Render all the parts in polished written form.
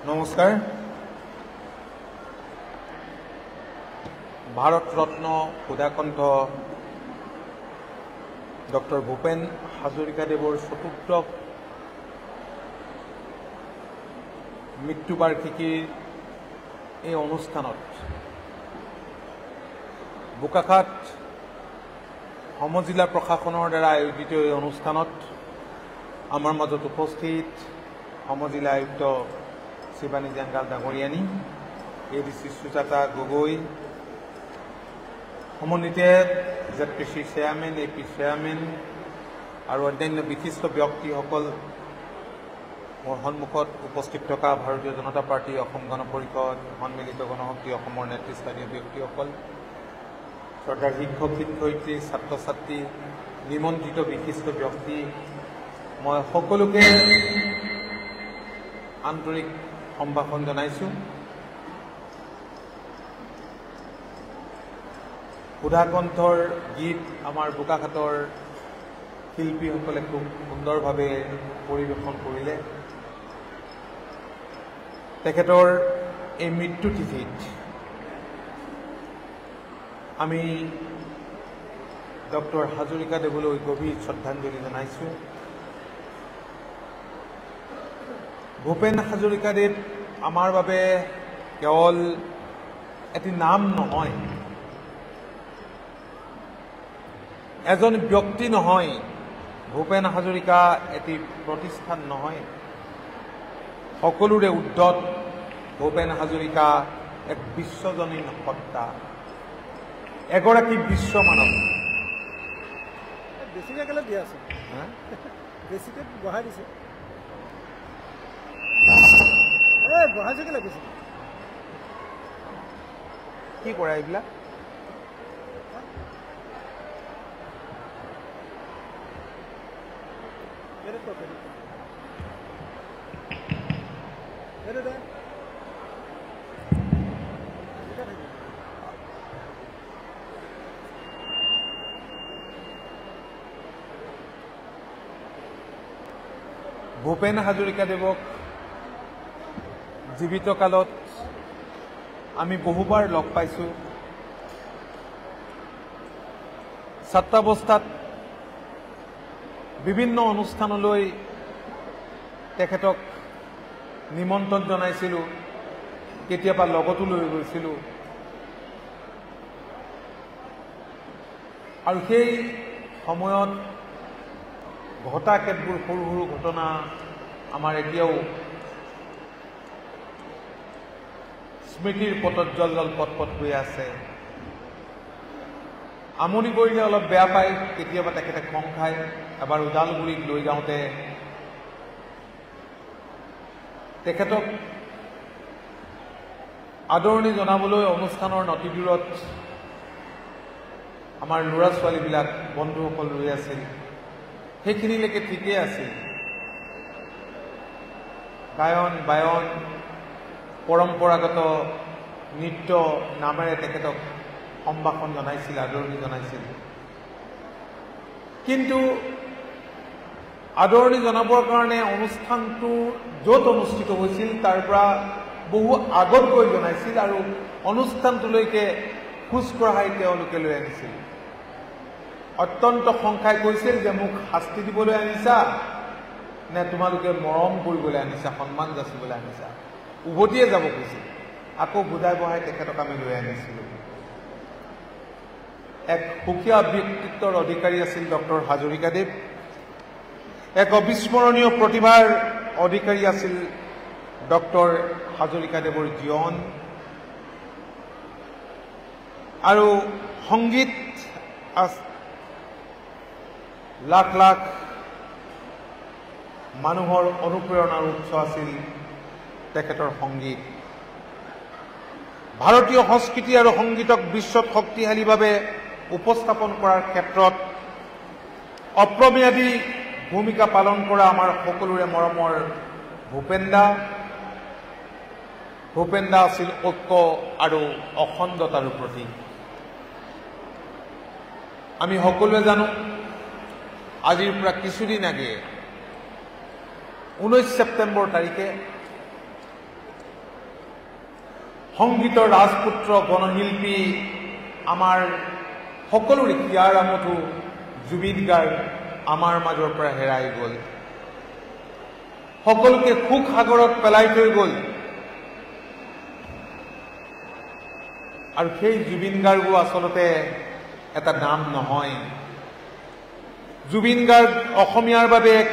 নমস্কাৰ। ভাৰত ৰত্ন সুধাকণ্ঠ ডক্টৰ ভূপেন হাজৰিকাদেৱৰ চতুৰ্থ মৃত্যুবাৰ্ষিকীৰ এই অনুষ্ঠানত বোকাখাট সমজিলা প্ৰশাসনৰ দ্বাৰা আয়োজিত এই অনুষ্ঠানত আমাৰ মাজত উপস্থিত সমজিলা আয়ুক্ত শিৱানী জাংগাল ডাঙৰীয়ানী, ADC সুজাতা গগৈ, সমন্বিত ZPC চেয়াৰমেন, AP চেয়াৰমেন আৰু অন্যান্য বিশিষ্ট ব্যক্তিসকল, মোৰ সন্মুখত উপস্থিত থকা ভাৰতীয় জনতা পাৰ্টি, অসম গণ পৰিষদ, সন্মিলিত গণশক্তি অসমৰ নেতৃস্থানীয় ব্যক্তিসকল, শ্ৰদ্ধাৰ শিক্ষক শিক্ষয়িত্ৰী, ছাত্ৰ ছাত্ৰী, নিমন্ত্ৰিত বিশিষ্ট ব্যক্তি, মই সকলোকে আন্তৰিক সম্ভাষণ জনাইছোঁ। সুধাকণ্ঠৰ গীত আমাৰ বোকাখাটৰ শিল্পীসকলে খুব সুন্দৰভাৱে পৰিৱেশন কৰিলে। তেখেতৰ এই মৃত্যু তিথিত আমি ডক্টৰ হাজৰিকাদেৱলৈ গভীৰ শ্ৰদ্ধাঞ্জলি জনাইছোঁ। ভূপেন হাজৰিকাদেৱ আমাৰ বাবে কেৱল এটি নাম নহয়, এজন ব্যক্তি নহয়, ভূপেন হাজৰিকা এটি প্ৰতিষ্ঠান নহয়, সকলোৰে উৰ্ধত ভূপেন হাজৰিকা এক বিশ্বজনীন সত্তা, এগৰাকী বিশ্ব মানৱ। বেছিকে কেলে দিয়া আছে, বেছিকে বঢ়াই দিছে, বঢ়াইছে কেলে বেছি? কি কৰা এইবিলাক? ভূপেন হাজৰিকাদেৱক জীৱিত কালত আমি বহুবাৰ লগ পাইছোঁ। ছাত্ৰাৱস্থাত বিভিন্ন অনুষ্ঠানলৈ তেখেতক নিমন্ত্ৰণ জনাইছিলোঁ, কেতিয়াবা লগতো লৈ গৈছিলোঁ। আৰু সেই সময়ত ঘটা কেতবোৰ সৰু সৰু ঘটনা আমাৰ এতিয়াও স্মৃতিৰ পটত জল পট হৈ আছে। আমনি কৰিলে অলপ বেয়া পায়, কেতিয়াবা তেখেতে খং খায়। এবাৰ ওদালগুৰিত লৈ যাওঁতে তেখেতক আদৰণি জনাবলৈ অনুষ্ঠানৰ নতিদূৰত আমাৰ ল'ৰা ছোৱালীবিলাক, বন্ধুসকল ৰৈ আছিল। সেইখিনিলৈকে ঠিকেই আছিল। গায়ন বায়ন, পৰম্পৰাগত নৃত্য নামেৰে তেখেতক সম্ভাষণ জনাইছিল, আদৰণি জনাইছিল। কিন্তু আদৰণি জনাবৰ কাৰণে অনুষ্ঠানটো য'ত অনুষ্ঠিত হৈছিল তাৰ পৰা বহু আগত গৈ জনাইছিল আৰু অনুষ্ঠানটোলৈকে খোজ কঢ়াই তেওঁলোকে লৈ আনিছিল। অত্যন্ত সংখ্যাই কৈছিল যে মোক শাস্তি দিবলৈ আনিছা নে তোমালোকে মৰম কৰিবলৈ আনিছা, সন্মান যাচিবলৈ আনিছা। উভতিয়ে যাব খুজিছিল। আকৌ বুজাই বঢ়াই তেখেতক আমি লৈ আনিছিলোঁ। এক সুকীয়া ব্যক্তিত্বৰ অধিকাৰী আছিল ডক্টৰ হাজৰিকাদেৱ। এক অবিস্মৰণীয় প্ৰতিভাৰ অধিকাৰী আছিল ডক্টৰ হাজৰিকাদেৱৰ জীৱন। আৰু সংগীত লাখ লাখ মানুহৰ অনুপ্ৰেৰণাৰ উৎস আছিল তেখেতৰ সংগীত। ভাৰতীয় সংস্কৃতি আৰু সংগীতক বিশ্বত শক্তিশালীভাৱে উপস্থাপন কৰাৰ ক্ষেত্ৰত অপ্ৰমেয়াদী ভূমিকা পালন কৰা আমাৰ সকলোৰে মৰমৰ ভূপেন দা আছিল ঐক্য আৰু অখণ্ডতাৰ প্ৰতীক। আমি সকলোৱে জানো, আজিৰ পৰা কিছুদিন আগে 19 ছেপ্টেম্বৰ তাৰিখে সংগীতৰ ৰাজপুত্ৰ গণশিল্পী আমাৰ সকলোৰে হিয়াৰ আমঠু জুবিন গাৰ্গ আমাৰ মাজৰ পৰা হেৰাই গ'ল। সকলোকে সুখ সাগৰত পেলাই থৈ গ'ল। আৰু সেই জুবিন গাৰ্গো আচলতে এটা নাম নহয়। জুবিন গাৰ্গ অসমীয়াৰ বাবে এক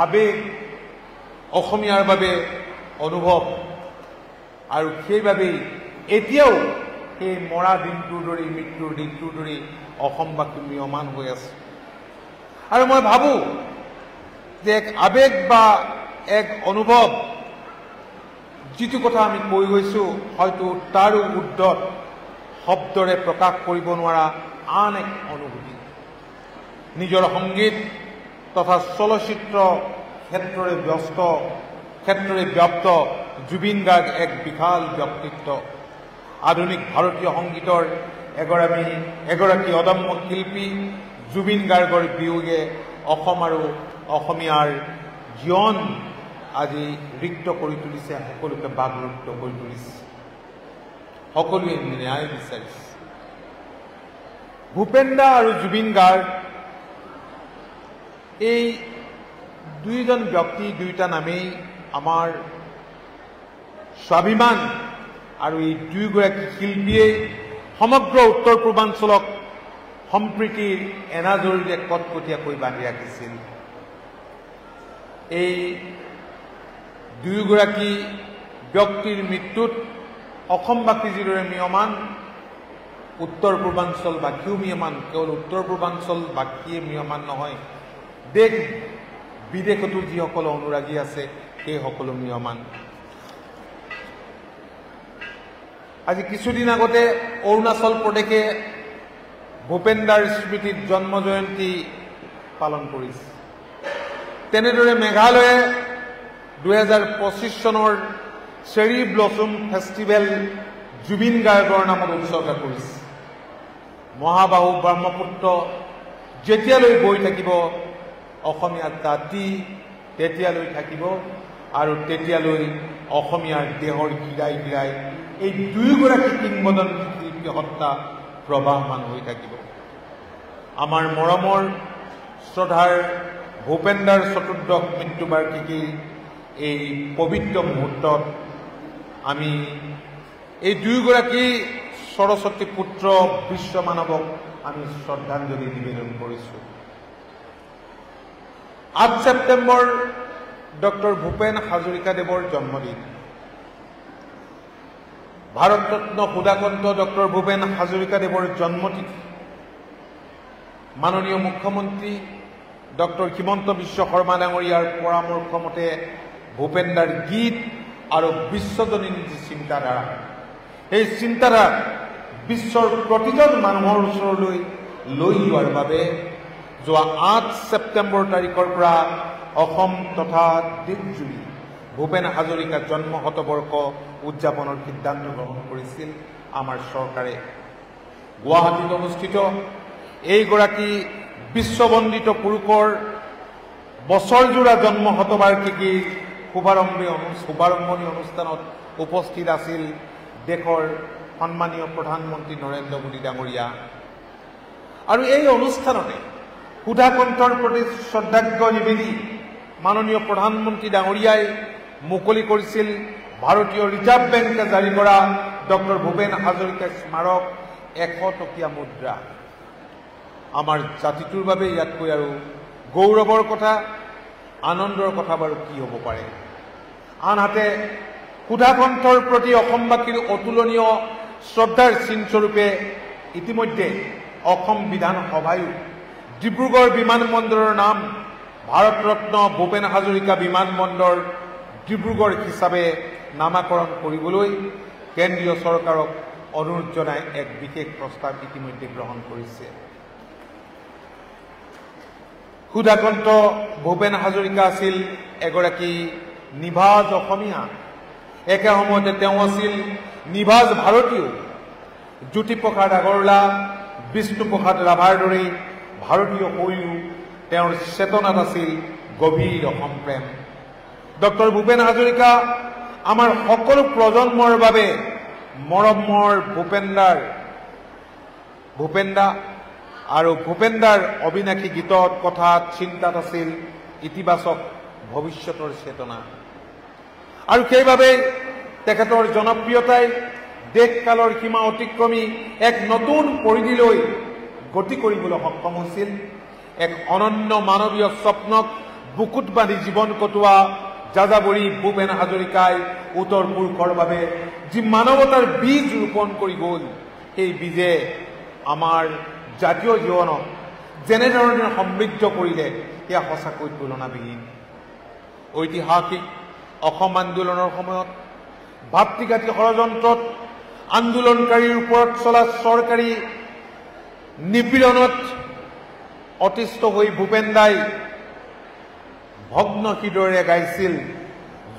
আবেগ, অসমীয়াৰ বাবে অনুভৱ। আৰু সেইবাবেই এতিয়াও সেই মৰা দিনটোৰ দৰে, মৃত্যুৰ দিনটোৰ দৰে অসমবাসী ম্ৰিয়মান হৈ আছে। আৰু মই ভাবোঁ যে এক আবেগ বা এক অনুভৱ, যিটো কথা আমি কৈ গৈছোঁ, হয়তো তাৰো ঊৰ্ধত শব্দৰে প্ৰকাশ কৰিব নোৱাৰা আন এক অনুভূতি। নিজৰ সংগীত তথা চলচ্চিত্ৰ ক্ষেত্ৰৰে ব্যপ্ত জুবিন গাৰ্গ এক বিশাল ব্যক্তিত্ব। আধুনিক ভাৰতীয় সংগীতৰ এগৰাকী অদম্য শিল্পী জুবিন গাৰ্গৰ বিয়োগে অসম আৰু অসমীয়াৰ জীৱন আজি ৰিক্ত কৰি তুলিছে, সকলোকে বাগৰুদ্ধ কৰি তুলিছে, সকলোৱে ন্যায় বিচাৰিছে। ভূপেন দা আৰু জুবিন গাৰ্গ এই দুইজন ব্যক্তি, দুইটা নামেই আমাৰ স্বাভিমান। আৰু এই দুয়োগৰাকী শিল্পীয়েই সমগ্ৰ উত্তৰ পূৰ্বাঞ্চলক সম্প্ৰীতিৰ এনাজৰীৰে কটকটীয়াকৈ বান্ধি ৰাখিছিল। এই দুয়োগৰাকী ব্যক্তিৰ মৃত্যুত অসমবাসী যিদৰে ম্ৰিয়মান, উত্তৰ পূৰ্বাঞ্চলবাসীও ম্ৰিয়মান। কেৱল উত্তৰ পূৰ্বাঞ্চলবাসীয়ে ম্ৰিয়মান নহয়, দেশ বিদেশতো যিসকল অনুৰাগী আছে সেই সকলো ম্ৰিয়মান। আজি কিছুদিন আগতে অৰুণাচল প্ৰদেশে ভূপেন দাৰ স্মৃতিত জন্ম জয়ন্তী পালন কৰিছে। তেনেদৰে মেঘালয়ে 2025 চনৰ চেৰী ব্লছম ফেষ্টিভেল জুবিন গাৰ্গৰ নামত উৎসৰ্গা কৰিছে। মহাবাহু ব্ৰহ্মপুত্ৰ যেতিয়ালৈ বৈ থাকিব, অসমীয়া জাতি তেতিয়ালৈ থাকিব, আৰু তেতিয়ালৈ অসমীয়াৰ দেহৰ গিৰাই গিৰাই এই দুয়োগৰাকী কিংবদন্তী শিল্পী সত্তা প্ৰবাহমান হৈ থাকিব। আমাৰ মৰমৰ শ্ৰদ্ধাৰ ভূপেন দাৰ চতুৰ্দশ মৃত্যুবাৰ্ষিকীৰ এই পবিত্ৰ মুহূৰ্তত আমি এই দুয়োগৰাকী সৰস্বতী পুত্ৰ বিশ্বমানৱক আমি শ্ৰদ্ধাঞ্জলি নিবেদন কৰিছোঁ। 8 ছেপ্টেম্বৰ ডক্টৰ ভূপেন হাজৰিকাদেৱৰ জন্মদিন। ভাৰতৰত্ন সুধাকন্ত ডক্টৰ ভূপেন হাজৰিকাদেৱৰ জন্মতিথি। মাননীয় মুখ্যমন্ত্ৰী ডক্টৰ হিমন্ত বিশ্ব শৰ্মা ডাঙৰীয়াৰ পৰামৰ্শ মতে ভূপেন দাৰ গীত আৰু বিশ্বজনীন যি চিন্তাধাৰা, সেই চিন্তাধাৰা বিশ্বৰ প্ৰতিজন মানুহৰ ওচৰলৈ লৈ যোৱাৰ বাবে যোৱা 8 ছেপ্টেম্বৰ তাৰিখৰ পৰা অসম তথা দেশজুৰি ভূপেন হাজৰিকা জন্ম শতবৰ্ষ উদযাপনৰ সিদ্ধান্ত গ্ৰহণ কৰিছিল আমাৰ চৰকাৰে। গুৱাহাটীত অনুষ্ঠিত এইগৰাকী বিশ্ববন্দিত পুৰুষৰ বছৰজোৰা জন্ম শতবাৰ্ষিকীৰ শুভাৰম্ভণি অনুষ্ঠানত উপস্থিত আছিল দেশৰ সন্মানীয় প্ৰধানমন্ত্ৰী নৰেন্দ্ৰ মোদী ডাঙৰীয়া। আৰু এই অনুষ্ঠানতে সুধাকণ্ঠৰ প্ৰতি শ্ৰদ্ধাৰ্ঘ্য নিবেদি মাননীয় প্ৰধানমন্ত্ৰী ডাঙৰীয়াই মুকলি কৰিছিল ভাৰতীয় ৰিজাৰ্ভ বেংকে জাৰি কৰা ডক্টৰ ভূপেন হাজৰিকা স্মাৰক 100 টকীয়া মুদ্ৰা। আমাৰ জাতিটোৰ বাবে ইয়াতকৈ আৰু গৌৰৱৰ কথা, আনন্দৰ কথা বাৰু কি হ'ব পাৰে। আনহাতে সুধাকণ্ঠৰ প্ৰতি অসমবাসীৰ অতুলনীয় শ্ৰদ্ধাৰ চিনস্বৰূপে ইতিমধ্যে অসম বিধানসভায়ো ডিব্ৰুগড় বিমানবন্দৰৰ নাম ভাৰতৰত্ন ভূপেন হাজৰিকা বিমানবন্দৰ ডিব্ৰুগড় হিচাপে নামাকৰণ কৰিবলৈ কেন্দ্ৰীয় চৰকাৰক অনুৰোধ জনাই এক বিশেষ প্ৰস্তাৱ ইতিমধ্যে গ্ৰহণ কৰিছে। সুধাকন্ত ভূপেন হাজৰিকা আছিল এগৰাকী নিভাজ অসমীয়া, একে সময়তে তেওঁ আছিল নিভাজ ভাৰতীয়। জ্যোতিপ্ৰসাদ আগৰৱালা, বিষ্ণুপ্ৰসাদ ৰাভাৰ দৰে ভাৰতীয় হৈও তেওঁৰ চেতনাত আছিল গভীৰ অসম প্ৰেম। ডক্টৰ ভূপেন হাজৰিকা আমাৰ সকলো প্ৰজন্মৰ বাবে মৰমৰ ভূপেন্দা আৰু ভূপেন্দাৰ অবিনাশী গীতত কথাত চিন্তাত আছিল ইতিবাচক ভৱিষ্যতৰ চেতনা আৰু সেইবাবে তেখেতৰ জনপ্ৰিয়তাই দেশ কালৰ সীমা অতিক্ৰমি এক নতুন পৰিধিলৈ গতি কৰিবলৈ সক্ষম হৈছিল এক অনন্য মানৱীয় স্বপ্নক বুকুত বান্ধি জীৱন কটোৱা যাযাবৰী ভূপেন হাজৰিকাই উত্তৰ পুৰুষৰ বাবে যি মানৱতাৰ বীজ ৰোপণ কৰি গ'ল সেই বীজে আমাৰ জাতীয় জীৱনক যেনেধৰণে সমৃদ্ধ কৰিলে সেয়া সঁচাকৈ তুলনাবিহীন ঐতিহাসিক অসম আন্দোলনৰ সময়ত ভাতৃঘাতী ষড়যন্ত্ৰত আন্দোলনকাৰীৰ ওপৰত চলা চৰকাৰী নিপীড়নত অতিষ্ঠ হৈ ভূপেন্দাই ভগ্ন হৃদয়েৰে গাইছিল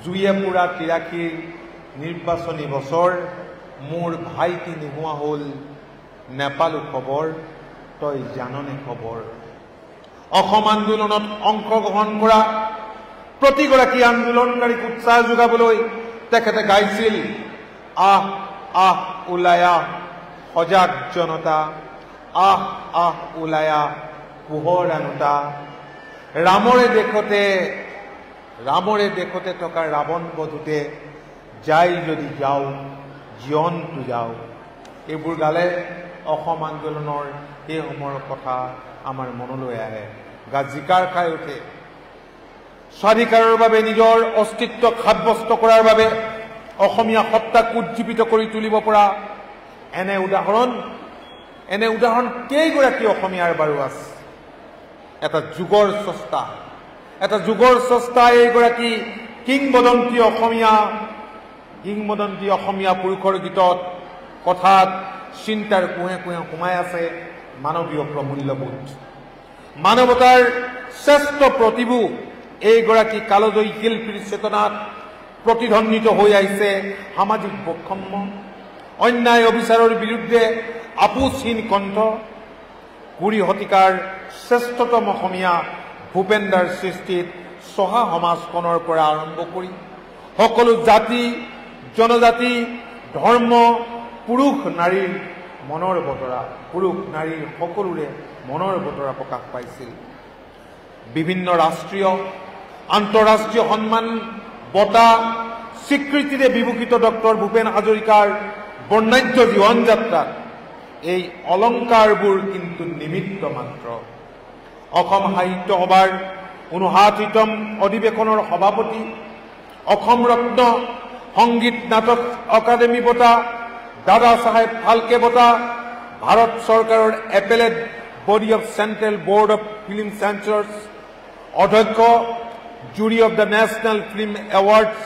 জুয়ে পুৰা তিৰাশীৰ নিৰ্বাচনী বছৰ মোৰ ভাইটি নোহোৱা হ'ল নেপালো খবৰ তই জাননে খবৰ অসম আন্দোলনত অংশগ্ৰহণ কৰা প্ৰতিগৰাকী আন্দোলনকাৰীক উৎসাহ যোগাবলৈ তেখেতে গাইছিল আহ আহ ওলাই আহ সজাগ জনতা আহ আহ ওলাই আহ পোহৰ আনোতা ৰামৰে দেশতে থকা ৰাৱণ বধুতে যাই যদি যাওঁ জীৱনটো যাওঁ এইবোৰ গালে অসম আন্দোলনৰ সেই সময়ৰ কথা আমাৰ মনলৈ আহে গা জিকাৰ খাই উঠে স্বাধিকাৰৰ বাবে নিজৰ অস্তিত্বক সাব্যস্ত কৰাৰ বাবে অসমীয়া সত্তাক উজ্জীৱিত কৰি তুলিব পৰা এনে উদাহৰণ কেইগৰাকী অসমীয়াৰ বাৰু আছে এটা যুগৰ স্ৰষ্টা এইগৰাকী কিংবদন্তি অসমীয়া পুৰুষৰ গীতত কথাত চিন্তাৰ কোহে কোহে সোমাই আছে মানৱীয় প্ৰমূল্যবোধ মানৱতাৰ শ্ৰেষ্ঠ প্ৰতিভূ এইগৰাকী কালজয়ী শিল্পীৰ চেতনাত প্ৰতিধ্বনিত হৈ আহিছে সামাজিক বৈষম্য অন্যায় অবিচাৰৰ বিৰুদ্ধে আপোচহীন কণ্ঠ 20 শতিকাৰ শ্ৰেষ্ঠতম অসমীয়া ভূপেন্দাৰ সৃষ্টিত চহা সমাজখনৰ পৰা আৰম্ভ কৰি সকলো জাতি জনজাতি ধৰ্ম পুৰুষ নাৰীৰ সকলোৰে মনৰ বতৰা প্ৰকাশ পাইছিল বিভিন্ন ৰাষ্ট্ৰীয় আন্তঃৰাষ্ট্ৰীয় সন্মান বঁটা স্বীকৃতিৰে বিভূষিত ডক্টৰ ভূপেন হাজৰিকাৰ বৰ্ণাঢ্য জীৱন যাত্ৰাত এই অলংকাৰবোৰ কিন্তু নিমিত্ত মাত্ৰ অসম সাহিত্য সভাৰ 59তম অধিৱেশনৰ সভাপতি অসম ৰত্ন সংগীত নাটক অকাডেমী বঁটা দাদা চাহেব ফাল্কে বঁটা ভাৰত চৰকাৰৰ appellate body of central board of film চেঞ্চাৰ্ছ অধ্যক্ষ জুৰি of the national film awards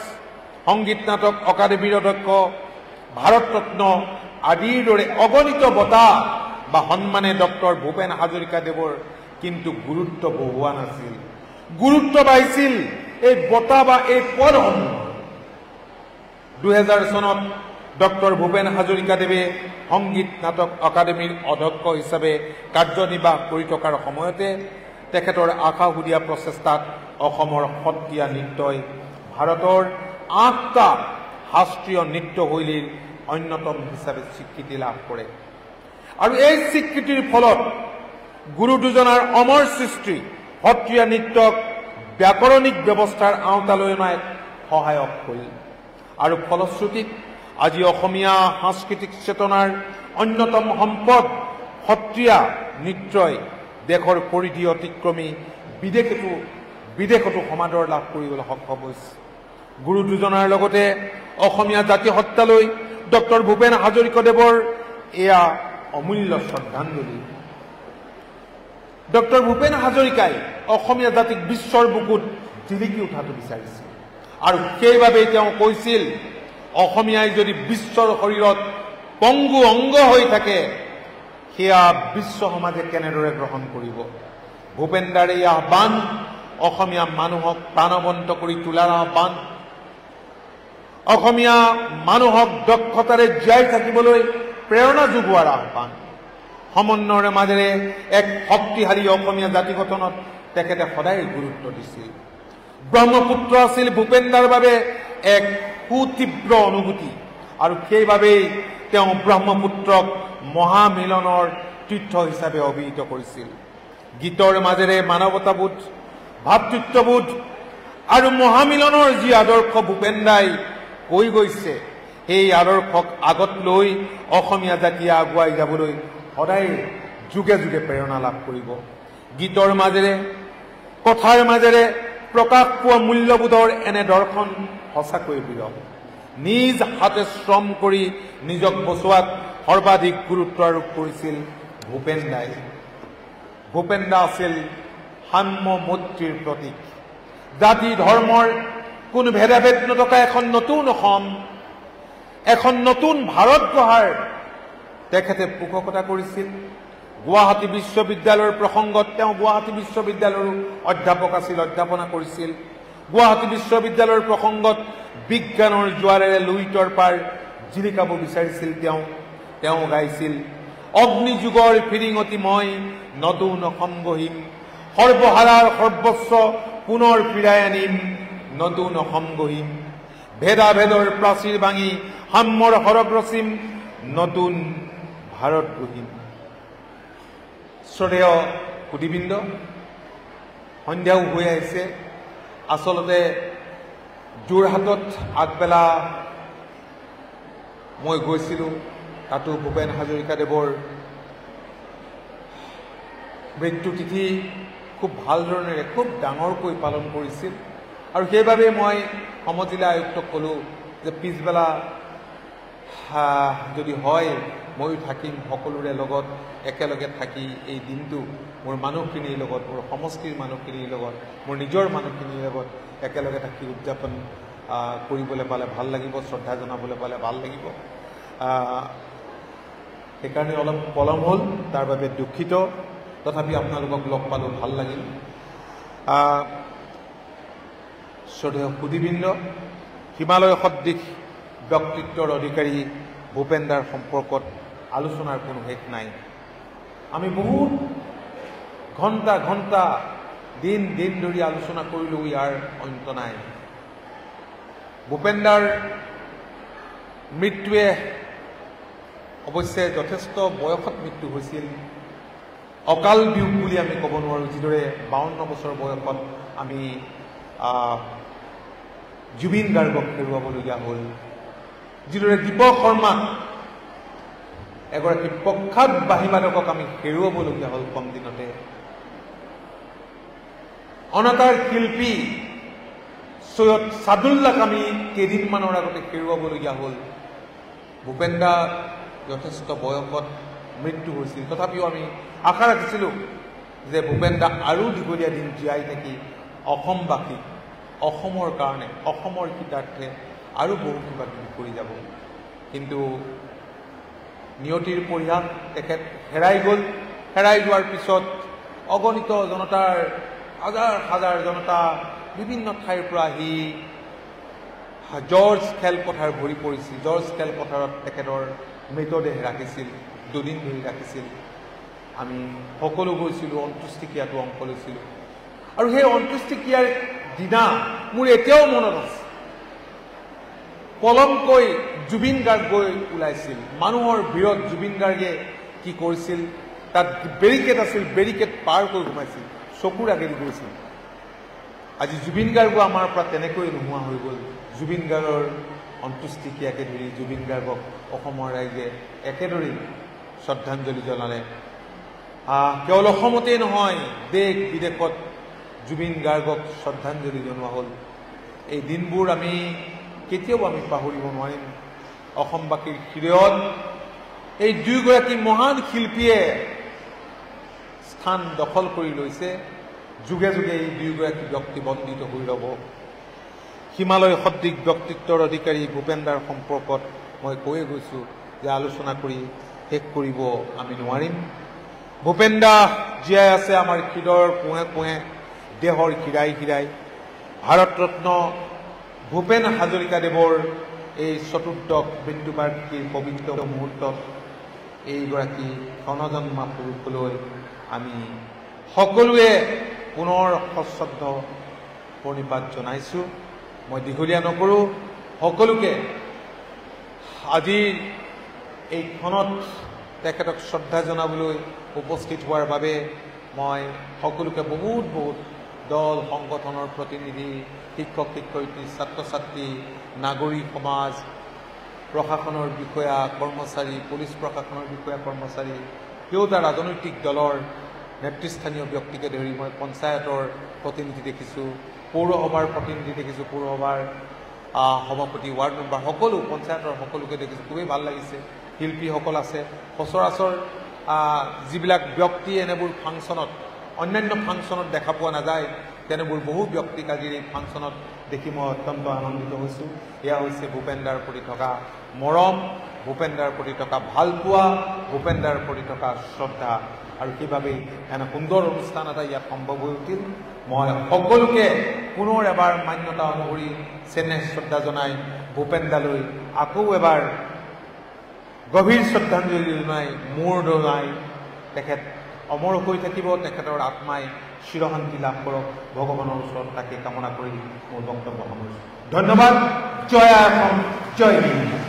সংগীত নাটক অকাডেমীৰ অধ্যক্ষ ভাৰত ৰত্ন আদিৰ দৰে অগণিত বঁটা বা সন্মানে ডক্টৰ ভূপেন হাজৰিকা দেৱৰ কিন্তু গুৰুত্ব বহোৱা নাছিল গুৰুত্ব পাইছিল এই বঁটা বা এই পদসমূহ 2000 চনত ডক্টৰ ভূপেন হাজৰিকা দেৱে সংগীত নাটক অকাডেমীৰ অধ্যক্ষ হিচাপে কাৰ্যনিৰ্বাহ কৰি থকাৰ সময়তে তেখেতৰ আশাসুদীয়া প্ৰচেষ্টাত অসমৰ সত্ৰীয়া নৃত্যই ভাৰতৰ 8টা শাস্ত্ৰীয় নৃত্যশৈলীৰ অন্যতম হিচাপে স্বীকৃতি লাভ কৰে আৰু এই স্বীকৃতিৰ ফলত গুৰু দুজনাৰ অমৰ সৃষ্টি সত্ৰীয়া নৃত্যক ব্যাকৰণিক ব্যৱস্থাৰ আওতালৈ অনাত সহায়ক হ'ল আৰু ফলশ্ৰুতিত আজি অসমীয়া সাংস্কৃতিক চেতনাৰ অন্যতম সম্পদ সত্ৰীয়া নৃত্যই দেশৰ পৰিধি অতিক্ৰমি বিদেশতো সমাদৰ লাভ কৰিবলৈ সক্ষম হৈছে গুৰু দুজনাৰ লগতে অসমীয়া জাতি সত্তালৈ ডক্টৰ ভূপেন হাজৰিকাদেৱৰ এয়া অমূল্য শ্ৰদ্ধাঞ্জলি ডক্টৰ ভূপেন হাজৰিকাই অসমীয়া জাতিক বিশ্বৰ বুকুত জিলিকি উঠাটো বিচাৰিছিল আৰু সেইবাবেই তেওঁ কৈছিল অসমীয়াই যদি বিশ্বৰ শৰীৰত পংগু অংগ হৈ থাকে সেয়া বিশ্ব সমাজে কেনেদৰে গ্ৰহণ কৰিব ভূপেন্দাৰ এই আহ্বান অসমীয়া মানুহক প্ৰাণৱন্ত কৰি তোলাৰ আহ্বান অসমীয়া মানুহক দক্ষতাৰে জীয়াই থাকিবলৈ প্ৰেৰণা যোগোৱাৰ আহ্বান সমন্বয়ৰ মাজেৰে এক শক্তিশালী অসমীয়া জাতি গঠনত তেখেতে সদায় গুৰুত্ব দিছিল ব্ৰহ্মপুত্ৰ আছিল ভূপেন্দাৰ বাবে এক সুতীব্ৰ অনুভূতি আৰু সেইবাবেই তেওঁ ব্ৰহ্মপুত্ৰক মহামিলনৰ তীৰ্থ হিচাপে অভিহিত কৰিছিল। গীতৰ মাজেৰে মানৱতাবোধ, ভাতৃত্ববোধ আৰু মহামিলনৰ যি আদৰ্শ ভূপেন দাই কৈ গৈছে, সেই আদৰ্শক আগত লৈ অসমীয়া জাতিয়ে আগুৱাই যাবলৈ সদায় যুগে যুগে প্ৰেৰণা লাভ কৰিব। গীতৰ মাজেৰে, কথাৰ মাজেৰে প্ৰকাশ পোৱা মূল্যবোধৰ এনে দৰ্শন সঁচাকৈ বিৰল। নিজ হাতে শ্ৰম কৰি নিজক বচোৱাত সৰ্বাধিক গুৰুত্ব আৰোপ কৰিছিল ভূপেন দাই। ভূপেন দা আছিল সাম্য মৈত্ৰীৰ প্ৰতীক। জাতি ধৰ্মৰ কোনো ভেদাভেদ নথকা এখন নতুন অসম, এখন নতুন ভাৰত গঢ়াৰ তেখেতে পোষকতা কৰিছিল। গুৱাহাটী বিশ্ববিদ্যালয়ৰ প্ৰসংগত তেওঁ গুৱাহাটী বিশ্ববিদ্যালয়ৰো অধ্যাপক আছিল, অধ্যাপনা কৰিছিল। গুৱাহাটী বিশ্ববিদ্যালয়ৰ প্ৰসংগত বিজ্ঞানৰ জোৱাৰেৰে লুইতৰ পাৰ জিলিকাব বিচাৰিছিল। তেওঁ গাইছিল, অগ্নিযুগৰ ফিৰিঙতি মই নতুন অসম গঢ়িম, সৰ্বহাৰাৰ সৰ্বস্ব পুনৰ ফিৰাই আনিম, নতুন অসম গঢ়িম, ভেদাভেদৰ প্ৰাচীৰ ভাঙি সাম্যৰ সৰগ ৰচিম, নতুন ভাৰত গঢ়িম। শ্ৰদ্ধেয় সুধীবৃন্দ, সন্ধ্যাও হৈ আহিছে। আচলতে যোৰহাটত আগবেলা মই গৈছিলোঁ, তাতো ভূপেন হাজৰিকাদেৱৰ মৃত্যু তিথি খুব ভাল ধৰণেৰে, খুব ডাঙৰকৈ পালন কৰিছিল। আৰু সেইবাবে মই সমজিলা আয়ুক্তক ক'লোঁ যে পিছবেলা যদি হয় ময়ো থাকিম, সকলোৰে লগত একেলগে থাকি এই দিনটো মোৰ মানুহখিনিৰ লগত, মোৰ সমষ্টিৰ মানুহখিনিৰ লগত, মোৰ নিজৰ মানুহখিনিৰ লগত একেলগে থাকি উদযাপন কৰিবলৈ পালে ভাল লাগিব, শ্ৰদ্ধা জনাবলৈ পালে ভাল লাগিব। সেইকাৰণে অলপ পলম হ'ল, তাৰ বাবে দুখিত। তথাপি আপোনালোকক লগ পালোঁ, ভাল লাগিল। শ্ৰদ্ধেয় সুধীবৃন্দ, হিমালয় সদৃশ ব্যক্তিত্বৰ অধিকাৰী ভূপেন দাৰ সম্পৰ্কত আলোচনাৰ কোনো শেষ নাই। আমি বহুত ঘণ্টা ঘণ্টা, দিন দিন ধৰি আলোচনা কৰিলেও ইয়াৰ অন্ত নাই। ভূপেন দাৰ মৃত্যুৱে অৱশ্যে যথেষ্ট বয়সত মৃত্যু হৈছিল। অকাল বিয়োগ বুলি আমি ক'ব নোৱাৰোঁ। যিদৰে 52 বছৰ বয়সত আমি জুবিন গাৰ্গক হেৰুৱাবলগীয়া হ'ল, যিদৰে দীপক শৰ্মাক, এগৰাকী প্ৰখ্যাত বাঁহীবাদকক আমি হেৰুৱাবলগীয়া হ'ল কম দিনতে। অনাতাঁৰ শিল্পী সৈয়দ ছাদুল্লাক আমি কেইদিনমানৰ আগতে হেৰুৱাবলগীয়া হ'ল। ভূপেন দা যথেষ্ট বয়সত মৃত্যু হৈছিল। তথাপিও আমি আশা ৰাখিছিলোঁ যে ভূপেন দা আৰু দীঘলীয়া দিন জীয়াই থাকি অসমবাসী, অসমৰ কাৰণে, অসমৰ হিতাৰ্থে আৰু বহু কিবা কিবি কৰি যাব। কিন্তু নিয়তিৰ পৰিহাস, তেখেত হেৰাই গ'ল। হেৰাই যোৱাৰ পিছত অগণিত জনতাৰ, হাজাৰ হাজাৰ জনতা বিভিন্ন ঠাইৰ পৰা আহি জৰ্জ খেলপথাৰ ভৰি পৰিছিল। জৰ্জ খেলপথাৰত তেখেতৰ মৃতদেহ ৰাখিছিল, 2 দিন ধৰি ৰাখিছিল। আমি সকলো গৈছিলোঁ, অন্ত্যেষ্টিক্ৰিয়াটো অংশ লৈছিলোঁ। আৰু সেই অন্ত্যেষ্টিক্ৰিয়াৰ দিনা মোৰ এতিয়াও মনত আছে, পলমকৈ জুবিন গাৰ্গ গৈ ওলাইছিল। মানুহৰ ভিৰত জুবিন গাৰ্গে কি কৰিছিল, তাত বেৰিকেড আছিল, বেৰিকেড পাৰ কৰি সোমাইছিল, চকুৰ আগেদি গৈছিল। আজি জুবিন গাৰ্গো আমাৰ পৰা তেনেকৈ নোহোৱা হৈ গ'ল। জুবিন গাৰ্গৰ অন্ত্যেষ্টিক্ৰিয়াকে ধৰি জুবিন গাৰ্গক অসমৰ ৰাইজে একেদৰেই শ্ৰদ্ধাঞ্জলি জনালে। কেৱল অসমতেই নহয়, দেশ বিদেশত জুবিন গাৰ্গক শ্ৰদ্ধাঞ্জলি জনোৱা হ'ল। এই দিনবোৰ আমি কেতিয়াও আমি পাহৰিব নোৱাৰিম। অসমবাসীৰ হৃদয়ত এই দুয়োগৰাকী মহান শিল্পীয়ে স্থান দখল কৰি লৈছে। যুগে যুগে এই দুয়োগৰাকী ব্যক্তি বন্দিত হৈ ৰ'ব। হিমালয় সদৃশ ব্যক্তিত্বৰ অধিকাৰী ভূপেন দাৰ সম্পৰ্কত মই কৈয়ে গৈছোঁ যে আলোচনা কৰি শেষ কৰিব আমি নোৱাৰিম। ভূপেন দা জীয়াই আছে আমাৰ হৃদয়ৰ কোঁহে কোঁহে, দেহৰ শিৰাই শিৰাই। ভাৰত ৰত্ন ভূপেন হাজৰিকাদেৱৰ এই চতুৰ্দশ মৃত্যুবাৰ্ষিকীৰ পবিত্ৰ মুহূৰ্তত এইগৰাকী ক্ষণজন্মা পুৰুষলৈ আমি সকলোৱে পুনৰ সশ্ৰদ্ধ প্ৰণিপাত জনাইছোঁ। মই দীঘলীয়া নকৰোঁ, সকলোকে আজি এইখনত তেখেতক শ্ৰদ্ধা জনাবলৈ উপস্থিত হোৱাৰ বাবে মই সকলোকে বহুত বহুত দল সংগঠনৰ প্ৰতিনিধি, শিক্ষক শিক্ষয়িত্ৰী, ছাত্ৰ ছাত্ৰী, নাগৰিক সমাজ, প্ৰশাসনৰ বিষয়া কৰ্মচাৰী, পুলিচ প্ৰশাসনৰ বিষয়া কৰ্মচাৰী, কেওটা ৰাজনৈতিক দলৰ নেতৃস্থানীয় ব্যক্তিকে ধৰি মই পঞ্চায়তৰ প্ৰতিনিধি দেখিছোঁ, পৌৰসভাৰ প্ৰতিনিধি দেখিছোঁ, পৌৰসভাৰ সভাপতি, ৱাৰ্ড মেম্বাৰ, সকলো পঞ্চায়তৰ সকলোকে দেখিছোঁ। খুবেই ভাল লাগিছে। শিল্পীসকল আছে। সচৰাচৰ যিবিলাক ব্যক্তি এনেবোৰ ফাংচনত, অন্যান্য ফাংচনত দেখা পোৱা নাযায়, তেনেবোৰ বহু ব্যক্তিক আজিৰ এই ফাংচনত দেখি মই অত্যন্ত আনন্দিত হৈছোঁ। এয়া হৈছে ভূপেনদাৰ প্ৰতি থকা মৰম, ভূপেনদাৰ প্ৰতি থকা ভালপোৱা, ভূপেনদাৰ প্ৰতি থকা শ্ৰদ্ধা, আৰু সেইবাবেই এনে সুন্দৰ অনুষ্ঠান এটা ইয়াত সম্ভৱ হৈ উঠিল। মই সকলোকে পুনৰ এবাৰ মান্যতা অনুসৰি চেনেহ শ্ৰদ্ধা জনাই ভূপেনদালৈ আকৌ এবাৰ গভীৰ শ্ৰদ্ধাঞ্জলি জনাই মূৰ দোৱাই তেখেত অমৰ হৈ থাকিব, তেখেতৰ আত্মাই চিৰশান্তি লাভ কৰক, ভগৱানৰ ওচৰত তাকে কামনা কৰি মোৰ বক্তব্য সামৰিছোঁ। ধন্যবাদ। জয় অসম, জয় হিন্দ।